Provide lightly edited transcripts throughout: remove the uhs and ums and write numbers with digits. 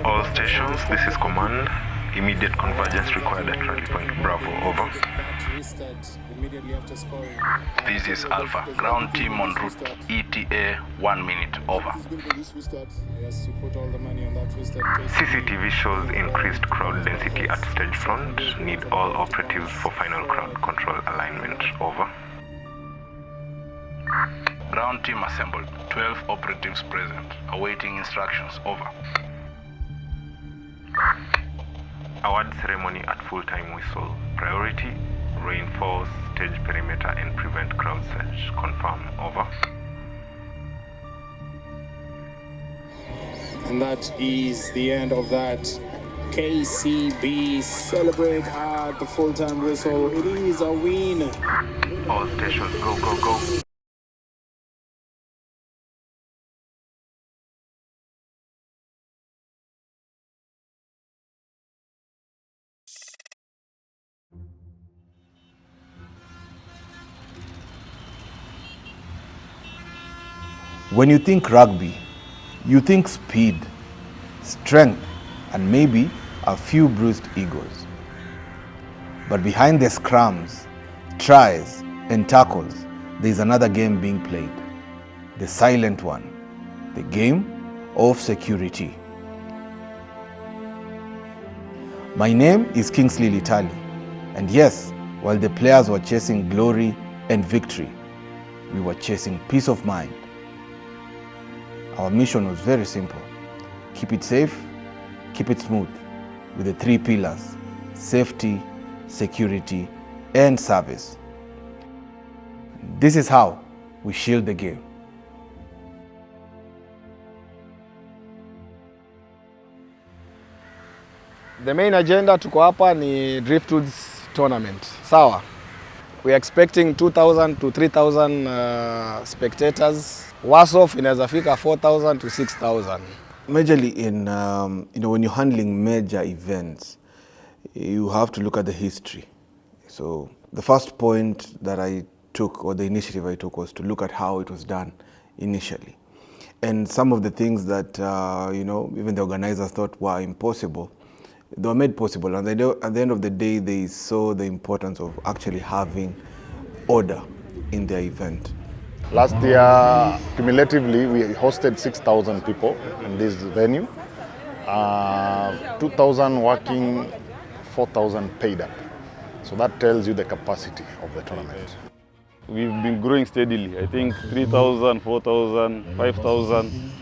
All stations, this is command. Immediate convergence required at rally point Bravo, over. This is Alpha. Ground team en route. ETA 1 minute, over. CCTV shows increased crowd density at stage front. Need all operatives for final crowd control alignment, over. Ground team assembled. 12 operatives present. Awaiting instructions, over. Award ceremony at full-time whistle. Priority, reinforce stage perimeter and prevent crowd surge. Confirm, over. And that is the end of that. KCB celebrate at the full-time whistle. It is a win. All stations, go, go, go. When you think rugby, you think speed, strength, and maybe a few bruised egos. But behind the scrums, tries, and tackles, there is another game being played. The silent one. The game of security. My name is Kingsley Litali. And yes, while the players were chasing glory and victory, we were chasing peace of mind. Our mission was very simple. Keep it safe, keep it smooth, with the 3 pillars: safety, security, and service. This is how we shield the game. The main agenda tuko hapa ni Driftwood's tournament. Sawa. We are expecting 2,000 to 3,000 spectators. Worse off inaweza fika 4,000 to 6,000. Majorly in, when you're handling major events, you have to look at the history. So the first point that I took, or the initiative I took, was to look at how it was done initially. And some of the things that, even the organizers thought were impossible, they were made possible. And at the end of the day, they saw the importance of actually having order in their event. Last year, cumulatively, we hosted 6,000 people in this venue. 2,000 working, 4,000 paid up. So that tells you the capacity of the tournament. We've been growing steadily. I think 3,000, 4,000, 5,000.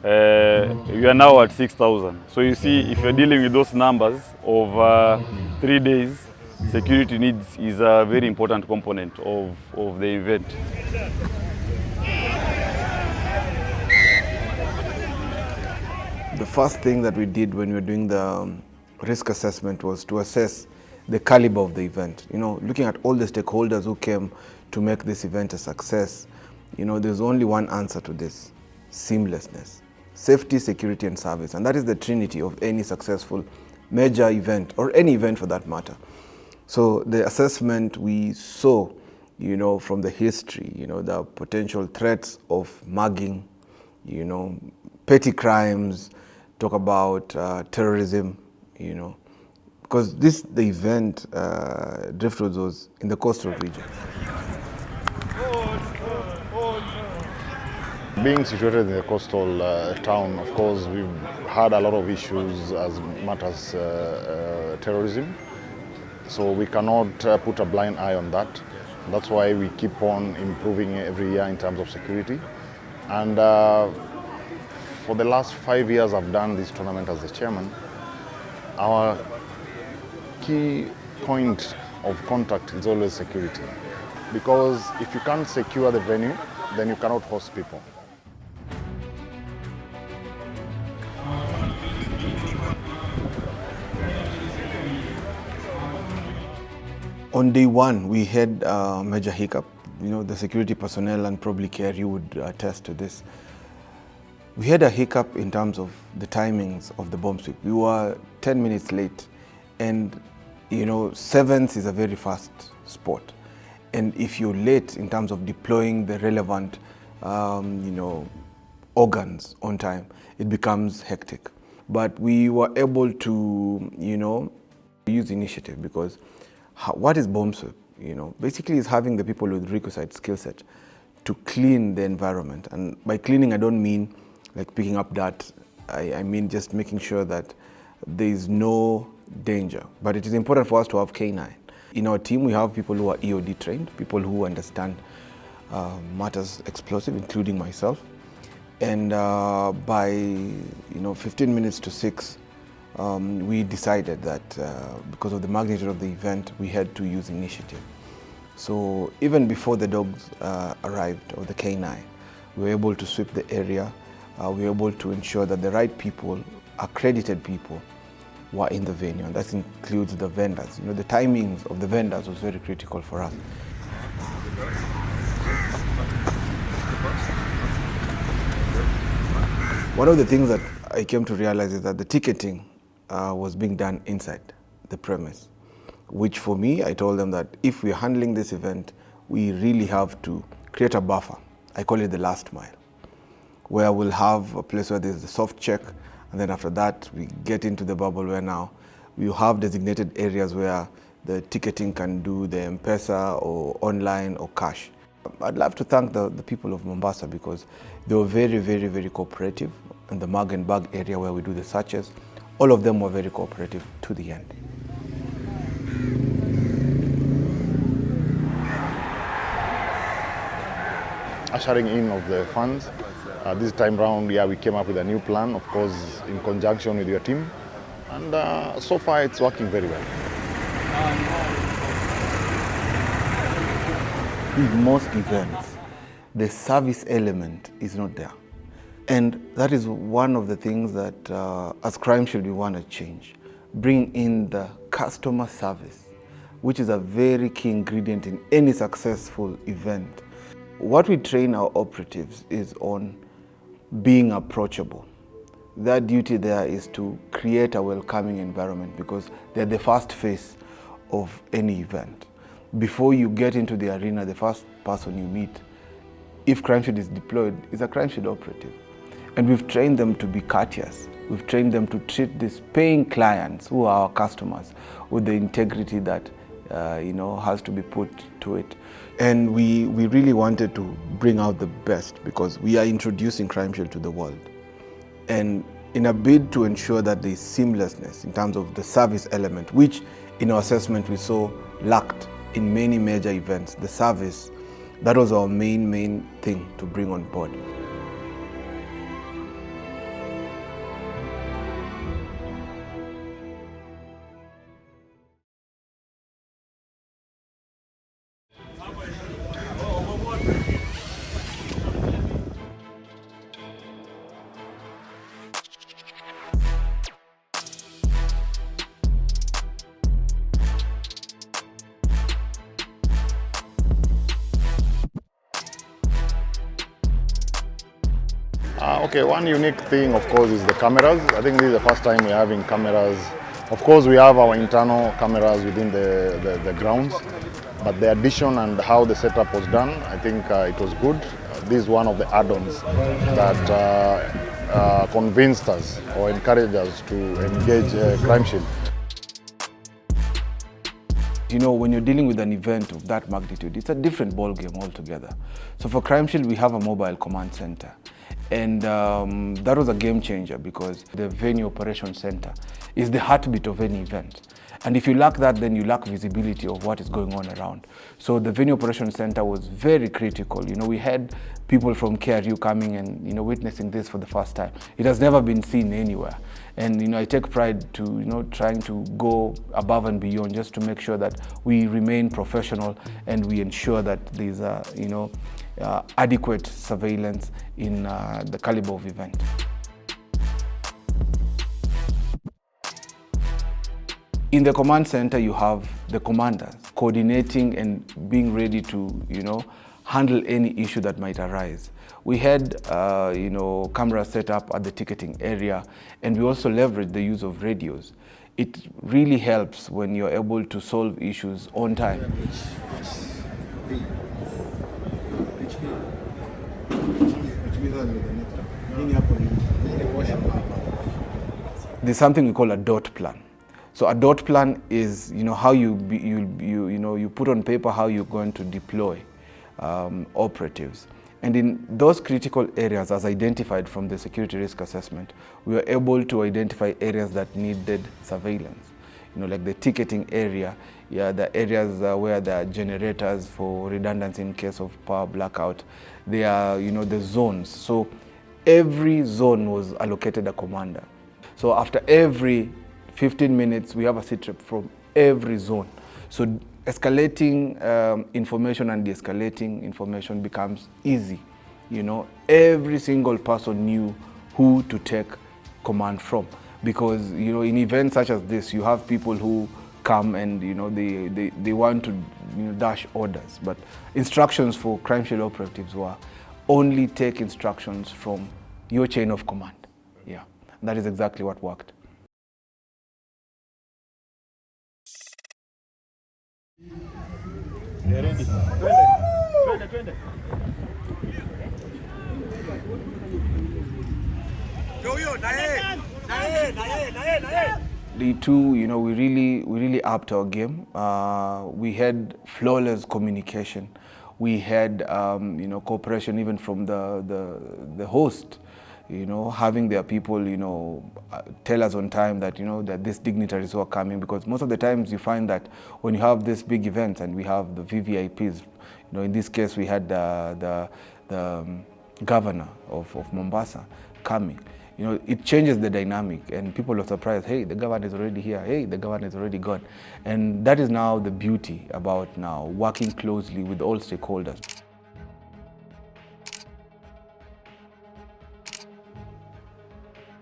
We are now at 6,000. So you see, if you're dealing with those numbers over 3 days, security needs is a very important component of the event. The first thing that we did when we were doing the risk assessment was to assess the caliber of the event. Looking at all the stakeholders who came to make this event a success, there's only one answer to this: seamlessness. Safety, security, and service. And that is the trinity of any successful major event, or any event for that matter. So the assessment we saw, from the history, the potential threats of mugging, petty crimes, talk about terrorism, because the event, Driftwood, was in the coastal region. Being situated in the coastal town, of course, we've had a lot of issues as matters terrorism. So we cannot put a blind eye on that. That's why we keep on improving every year in terms of security. And for the last 5 years I've done this tournament as the chairman, our key point of contact is always security. Because if you can't secure the venue, then you cannot host people. On day one, we had a major hiccup. The security personnel, and probably Kerry would attest to this. We had a hiccup in terms of the timings of the bomb sweep. We were 10 minutes late, and You know, sevens is a very fast sport. And if you're late in terms of deploying the relevant, you know, organs on time, it becomes hectic. But we were able to, you know, use initiative because what is bomb sweep? You know, basically is having the people with requisite skill set to clean the environment. And by cleaning, I don't mean like picking up dirt. I mean just making sure that there is no danger. But it is important for us to have K9. In our team, we have people who are EOD trained, people who understand matters explosive, including myself. And by 15 minutes to 6, we decided that because of the magnitude of the event, we had to use initiative. So even before the dogs arrived, or the K9, we were able to sweep the area. We were able to ensure that the right people, accredited people, were in the venue, and that includes the vendors. You know, the timings of the vendors was very critical for us. One of the things that I came to realize is that the ticketing was being done inside the premise, which for me, I told them that if we're handling this event, we really have to create a buffer. I call it the last mile, where we'll have a place where there's a soft check, and then after that, we get into the bubble where now we have designated areas where the ticketing can do the M-Pesa or online or cash. I'd love to thank the people of Mombasa because they were very, very, very cooperative. In the mug and bag area where we do the searches, all of them were very cooperative to the end. Ushering in of the funds. This time round, we came up with a new plan, of course, in conjunction with your team. And so far, it's working very well. With most events, the service element is not there. And that is one of the things that, as Crimeshield, we want to change. Bring in the customer service, which is a very key ingredient in any successful event. What we train our operatives is on being approachable. Their duty there is to create a welcoming environment because they're the first face of any event. Before you get into the arena, the first person you meet, if Crimeshield is deployed, is a Crimeshield operative. And we've trained them to be courteous. We've trained them to treat these paying clients, who are our customers, with the integrity that has to be put to it. And we really wanted to bring out the best because we are introducing Crimeshield to the world. And in a bid to ensure that there is seamlessness in terms of the service element, which in our assessment we saw lacked in many major events, the service, that was our main thing to bring on board. Okay, one unique thing, of course, is the cameras. I think this is the first time we're having cameras. Of course, we have our internal cameras within the grounds, but the addition and how the setup was done, I think it was good. This is one of the add-ons that convinced us or encouraged us to engage Crimeshield. You know, when you're dealing with an event of that magnitude, it's a different ballgame altogether. So for Crimeshield, we have a mobile command center. And that was a game changer because the venue operation center is the heartbeat of any event. And if you lack that, then you lack visibility of what is going on around. So the venue operation center was very critical. You know, we had people from KRU coming and, witnessing this for the first time. It has never been seen anywhere. And, I take pride to, trying to go above and beyond just to make sure that we remain professional and we ensure that there's adequate surveillance in the caliber of event. In the command center, you have the commanders coordinating and being ready to, handle any issue that might arise. We had, cameras set up at the ticketing area, and we also leveraged the use of radios it really helps when you're able to solve issues on time. There's something we call a dot plan. So a dot plan is, how you put on paper how you're going to deploy operatives. And in those critical areas, as identified from the security risk assessment, we were able to identify areas that needed surveillance. Like the ticketing area, the areas where there are generators for redundancy in case of power blackout. They are, the zones. So every zone was allocated a commander. So after every 15 minutes, we have a sit rep from every zone. So escalating information and de-escalating information becomes easy. Every single person knew who to take command from. Because, in events such as this, you have people who come and, they want to dash orders. But instructions for Crimeshield operatives were only take instructions from your chain of command. Yeah, that is exactly what worked. Day two, we really upped our game. We had flawless communication. We had, cooperation even from the host. Having their people, tell us on time that, that these dignitaries were coming, because most of the times you find that when you have these big events and we have the VVIPs, in this case we had the governor of Mombasa coming. It changes the dynamic and people are surprised, hey, the governor is already here, hey, the governor is already gone. And that is now the beauty about now working closely with all stakeholders.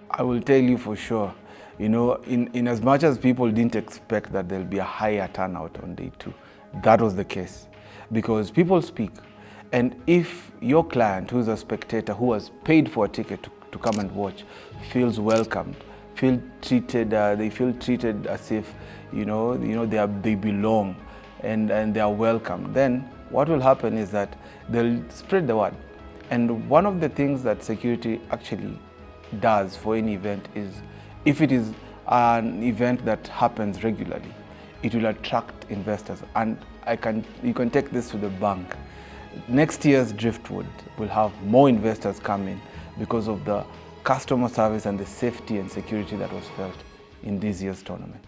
I will tell you for sure, in as much as people didn't expect that there'll be a higher turnout on day two, that was the case. Because people speak. And if your client, who's a spectator, who has paid for a ticket to come and watch, feels welcomed, they feel treated as if, they belong and they are welcome, then what will happen is that they'll spread the word. And one of the things that security actually does for any event is, if it is an event that happens regularly, it will attract investors. And you can take this to the bank. Next year's Driftwood will have more investors come in because of the customer service and the safety and security that was felt in this year's tournament.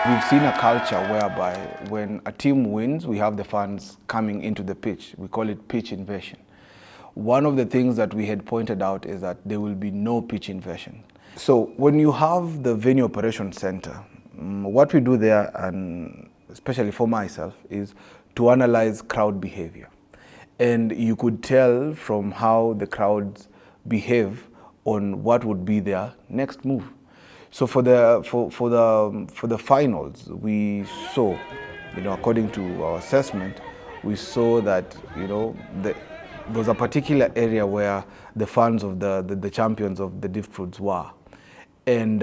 We've seen a culture whereby when a team wins, we have the fans coming into the pitch. We call it pitch invasion. One of the things that we had pointed out is that there will be no pitch invasion. So when you have the venue operations center, what we do there, and especially for myself, is to analyze crowd behavior. And you could tell from how the crowds behave on what would be their next move. So for the finals, we saw, according to our assessment, we saw that there was a particular area where the fans of the champions of the Driftwoods were, and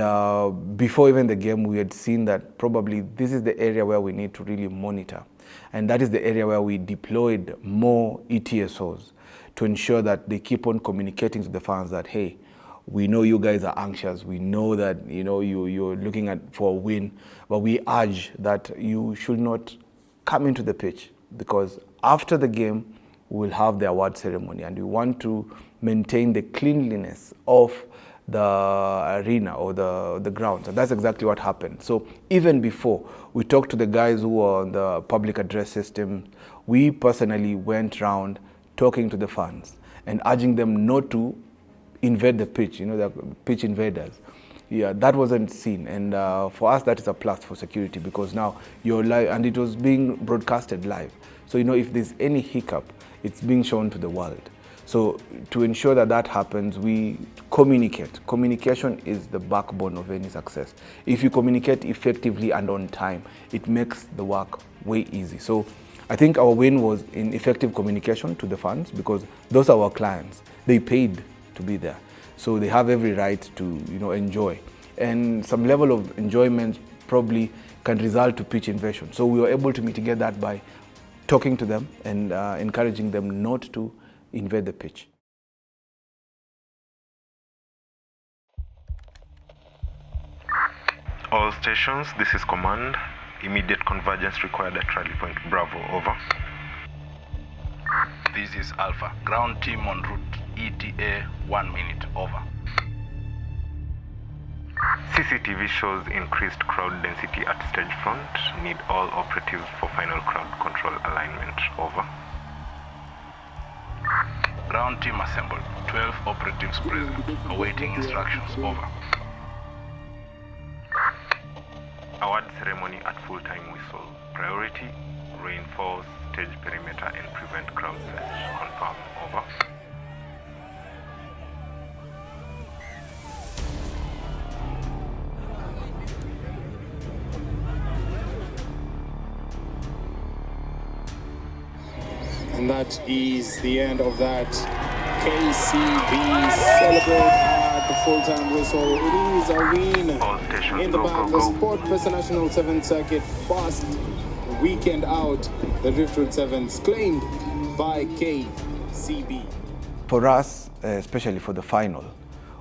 before even the game, we had seen that probably this is the area where we need to really monitor, and that is the area where we deployed more ETSOs to ensure that they keep on communicating to the fans that, hey, we know you guys are anxious. We know that you're looking for a win, but we urge that you should not come into the pitch, because after the game we'll have the award ceremony, and we want to maintain the cleanliness of the arena or the grounds, and that's exactly what happened. So even before we talked to the guys who were on the public address system, we personally went around talking to the fans and urging them not to invade the pitch, the pitch invaders. Yeah, that wasn't seen, and for us that is a plus for security, because now you're live and it was being broadcasted live. So if there's any hiccup, it's being shown to the world. So to ensure that that happens, we communicate. Communication is the backbone of any success. If you communicate effectively and on time, it makes the work way easy. So I think our win was in effective communication to the fans, because those are our clients. They paid to be there, so they have every right to enjoy. And some level of enjoyment probably can result to pitch invasion. So we were able to mitigate that by talking to them and encouraging them not to invade the pitch. All stations, this is command. Immediate convergence required at rally point Bravo, over. This is Alpha. Ground team en route. ETA 1 minute, over. CCTV shows increased crowd density at stage front. Need all operatives for final crowd control alignment, over. Ground team assembled. 12 operatives present. Awaiting instructions, over. Award ceremony at full-time whistle. Priority, reinforce stage perimeter and prevent crowd surge. Confirm, over. And that is the end of that. KCB celebrate at the full-time whistle. It is a win All stations, in the go, bag. go, The go. Sport Pesa National 7th Circuit first weekend out. The Driftwood Sevens claimed by KCB. For us, especially for the final,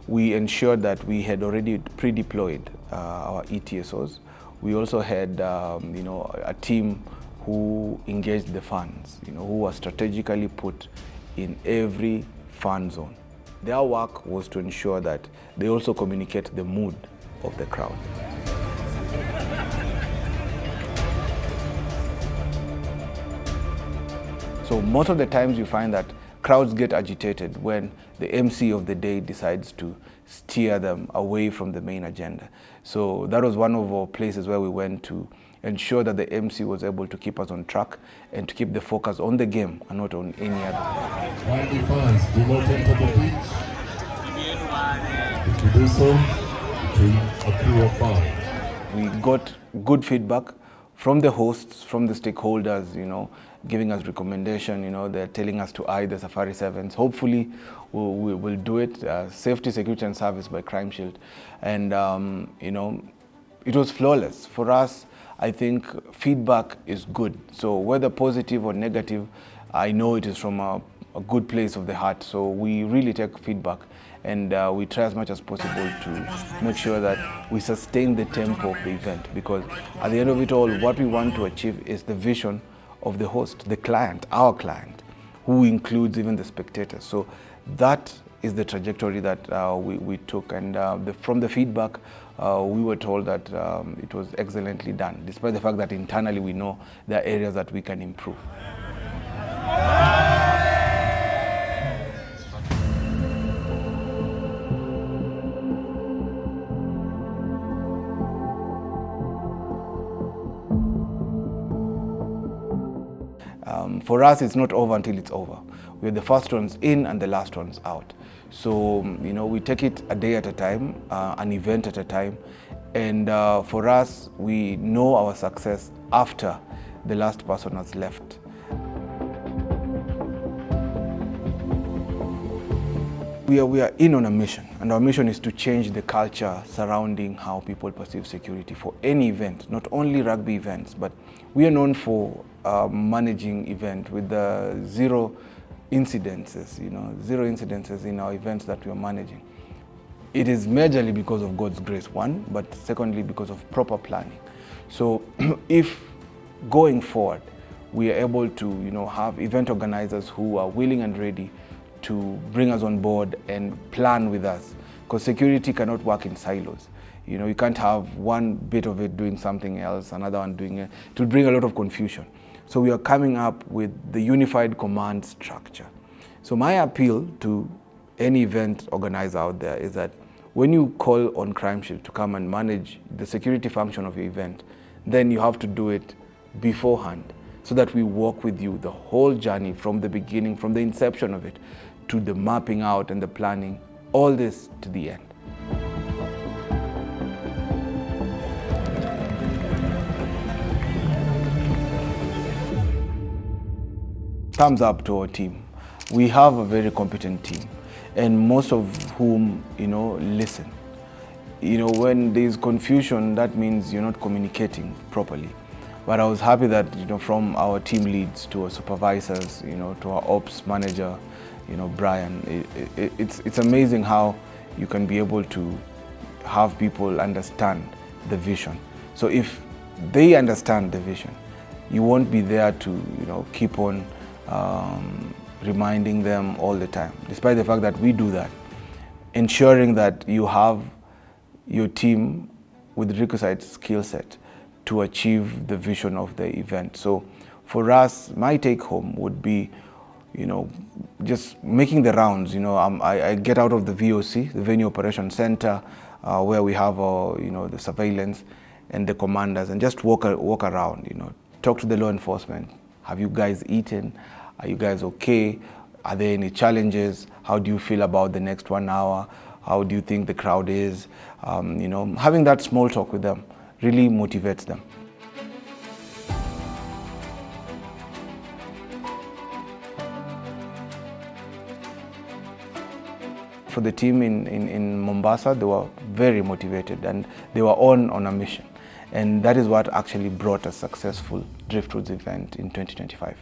we ensured that we had already pre-deployed our ETSOs. We also had a team who engaged the fans, who were strategically put in every fan zone. Their work was to ensure that they also communicate the mood of the crowd. So most of the times you find that crowds get agitated when the MC of the day decides to steer them away from the main agenda. So that was one of our places where we went to ensure that the MC was able to keep us on track and to keep the focus on the game and not on any other thing. Rugby fans, do not enter the pitch. If you do so, it will accrue a foul. We got good feedback from the hosts, from the stakeholders, giving us recommendation. They're telling us to eye the Safari Sevens. Hopefully, we'll do it. Safety, security, and service by Crimeshield, and it was flawless for us. I think feedback is good. So whether positive or negative, I know it is from a good place of the heart. So we really take feedback, and we try as much as possible to make sure that we sustain the tempo of the event, because at the end of it all, what we want to achieve is the vision of the host, the client, our client, who includes even the spectators. So that is the trajectory that we took, and from the feedback, we were told that it was excellently done, despite the fact that internally we know there are areas that we can improve. For us, it's not over until it's over. We're the first ones in and the last ones out. So, we take it a day at a time, an event at a time. And for us, we know our success after the last person has left. We are in on a mission, and our mission is to change the culture surrounding how people perceive security for any event, not only rugby events, but we are known for managing event with the zero incidences, zero incidences in our events that we are managing. It is majorly because of God's grace, one, but secondly because of proper planning. So if going forward, we are able to have event organizers who are willing and ready to bring us on board and plan with us, because security cannot work in silos. You can't have one bit of it doing something else, another one doing it. It will bring a lot of confusion. So we are coming up with the unified command structure. So my appeal to any event organizer out there is that when you call on Crimeshield to come and manage the security function of your event, then you have to do it beforehand, so that we walk with you the whole journey from the beginning, from the inception of it, to the mapping out and the planning, all this to the end. thumbs up to our team. We have a very competent team, and most of whom, listen. When there's confusion, that means you're not communicating properly. But I was happy that, from our team leads to our supervisors, to our ops manager, Brian, it's amazing how you can be able to have people understand the vision. So if they understand the vision, you won't be there to, keep on reminding them all the time, despite the fact that we do that, ensuring that you have your team with the requisite skill set to achieve the vision of the event. So for us, my take home would be, just making the rounds. I get out of the VOC, the Venue Operation Center, where we have the surveillance and the commanders, and just walk around, talk to the law enforcement. Have you guys eaten? Are you guys okay? Are there any challenges? How do you feel about the next 1 hour? How do you think the crowd is? Having that small talk with them really motivates them. For the team in Mombasa, they were very motivated and they were on a mission. And that is what actually brought a successful Driftwood event in 2025.